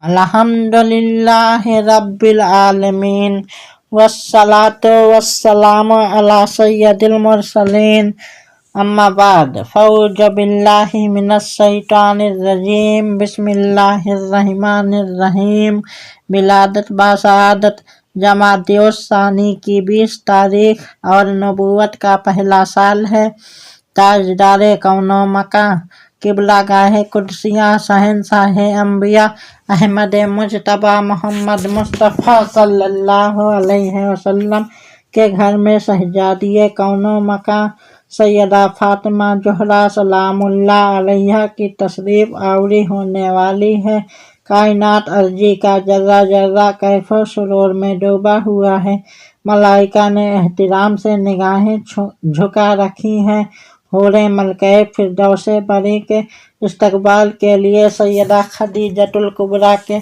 अल्हम्दुलिल्लाहि रब्बिल आलमीन वस्सलातु वस्सलामु अला सय्यदिल मुरसलीन अम्मा बाद फ़ऊज़ु बिल्लाहि मिनश शैतानिर रजीम बिस्मिल्लाहिर रहमानिर रहीम। विलादत बाशहादत जमादियुस्सानी की 20 तारीख और नबूवत का पहला साल है। ताजदार कौनो मका किबला गाहे कुदसिया शहनशाह अंबिया अहमद मुजतबा मोहम्मद मुस्तफ़ा सल्लल्लाहु अलैहि वसल्लम के घर में शहजादिये कौनो मका सैयदा फातिमा ज़हरा सलामुल्लाह अलैहा की तशरीफ आवरी होने वाली है। कायनात अर्जी का जर्रा जर्रा कैफ़ो सुरूर में डूबा हुआ है। मलाइका ने एहतराम से निगाहें झुका रखी हैं। हूरे मलके फिरदौसे बरी के इस्तकबाल के लिए सैयदा खदीजतुल कुबरा के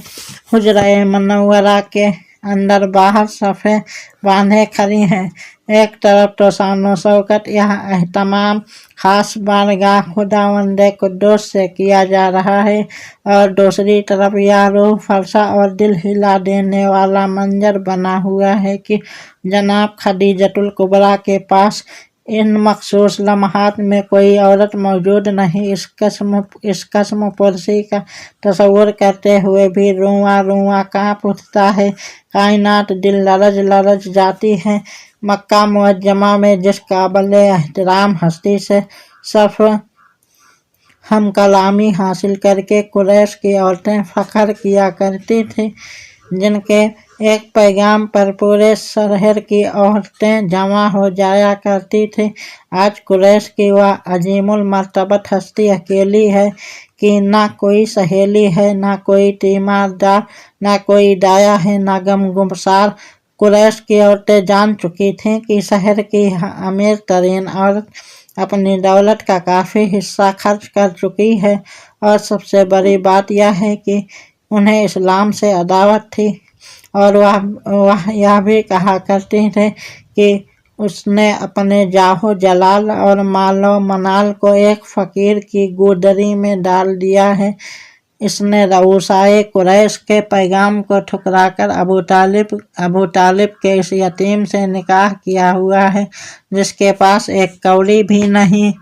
हुजरा मुनव्वरा के अंदर बाहर सफ़े बांधे खड़ी हैं। एक तरफ तो शानो शौकत यह एहतमाम खास बारगाह खुदावंद कुद्दूस से किया जा रहा है और दूसरी तरफ यह रूह फरसा और दिल हिला देने वाला मंजर बना हुआ है कि जनाब खदीजतुल कुबरा के पास इन मखसूस लम्हात में कोई औरत मौजूद नहीं। इस कस्म पुरसी का तसव्वुर करते हुए भी रुआं रुआं काँप उठता है। कायनात दिल लरज जाती है। मक्का मुअज्जमा में जिस काबिल एहतराम हस्ती से सफ हम कलामी हासिल करके कुरैश की औरतें फ़ख्र किया करती थी, जिनके एक पैगाम पर पूरे शहर की औरतें जमा हो जाया करती थी, आज कुरैश की वह अजीमुल मर्तबत हस्ती अकेली है कि ना कोई सहेली है, ना कोई तीमारदार, ना कोई दाया है, ना गमगुसार। कुरैश की औरतें जान चुकी थीं कि शहर की अमीर तरीन औरत अपनी दौलत का काफ़ी हिस्सा खर्च कर चुकी है और सबसे बड़ी बात यह है कि उन्हें इस्लाम से अदावत थी और वह यह भी कहा करती थी कि उसने अपने जाहो जलाल और मालो मनाल को एक फ़कीर की गुदरी में डाल दिया है। इसने रऊसाए कुरैश के पैगाम को ठुकराकर अबू तालिब के इस यतीम से निकाह किया हुआ है, जिसके पास एक कौड़ी भी नहीं।